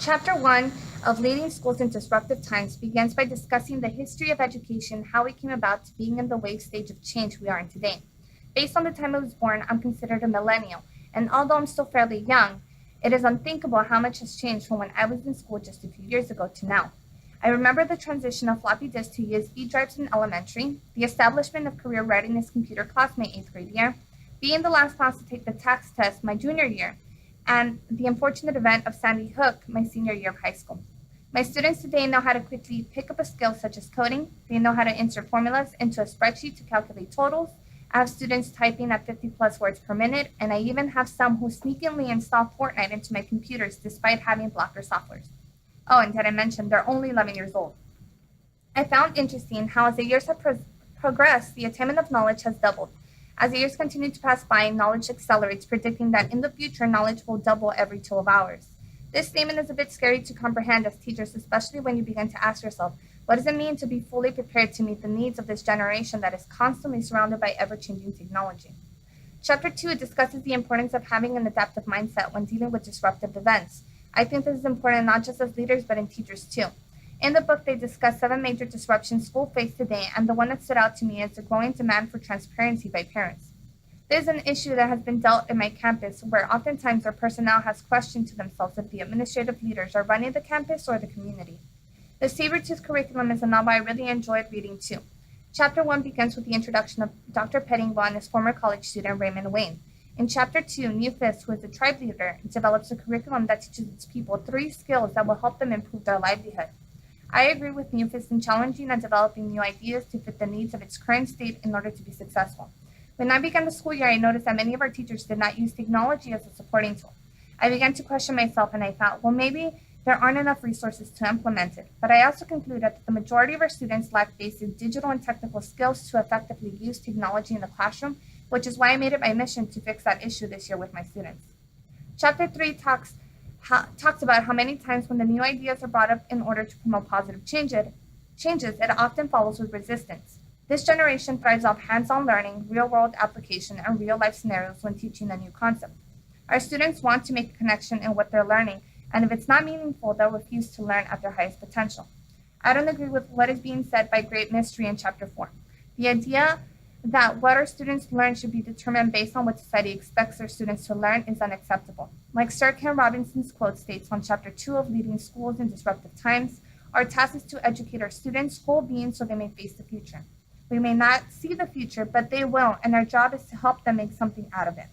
Chapter 1 of Leading Schools in Disruptive Times begins by discussing the history of education, how we came about to being in the wave stage of change we are in today. Based on the time I was born, I'm considered a millennial, and although I'm still fairly young, it is unthinkable how much has changed from when I was in school just a few years ago to now. I remember the transition of floppy disks to USB drives in elementary, the establishment of career readiness computer class my 8th grade year, being the last class to take the tax test my junior year, and the unfortunate event of Sandy Hook my senior year of high school. My students today know how to quickly pick up a skill such as coding. They know how to insert formulas into a spreadsheet to calculate totals. I have students typing at 50 plus words per minute, and I even have some who sneakily install Fortnite into my computers despite having blocker softwares. Oh, and did I mention they're only 11 years old. I found interesting how as the years have progressed, the attainment of knowledge has doubled. As the years continue to pass by, knowledge accelerates, predicting that in the future, knowledge will double every 12 hours. This statement is a bit scary to comprehend as teachers, especially when you begin to ask yourself, what does it mean to be fully prepared to meet the needs of this generation that is constantly surrounded by ever-changing technology? Chapter 2 discusses the importance of having an adaptive mindset when dealing with disruptive events. I think this is important not just as leaders, but in teachers too. In the book, they discuss 7 major disruptions schools face today, and the one that stood out to me is the growing demand for transparency by parents. This is an issue that has been dealt in my campus, where oftentimes our personnel has questioned to themselves if the administrative leaders are running the campus or the community. The Sabertooth curriculum is a novel I really enjoyed reading too. Chapter 1 begins with the introduction of Dr. Pettingbaugh and his former college student Raymond Wayne. In Chapter 2, Newfist, who is the tribe leader, develops a curriculum that teaches its people 3 skills that will help them improve their livelihood. I agree with Newfist in challenging and developing new ideas to fit the needs of its current state in order to be successful. When I began the school year, I noticed that many of our teachers did not use technology as a supporting tool. I began to question myself, and I thought, well, maybe there aren't enough resources to implement it. But I also concluded that the majority of our students lack basic digital and technical skills to effectively use technology in the classroom, which is why I made it my mission to fix that issue this year with my students. Chapter 3 talks about how many times when the new ideas are brought up in order to promote positive changes, it often follows with resistance. This generation thrives off hands-on learning, real-world application, and real-life scenarios when teaching a new concept. Our students want to make a connection in what they're learning, and if it's not meaningful, they'll refuse to learn at their highest potential. I don't agree with what is being said by Great Mystery in Chapter 4. The idea that what our students learn should be determined based on what society expects their students to learn is unacceptable. Like Sir Ken Robinson's quote states on Chapter 2 of Leading Schools in Disruptive Times, our task is to educate our students' whole being so they may face the future. We may not see the future, but they will, and our job is to help them make something out of it.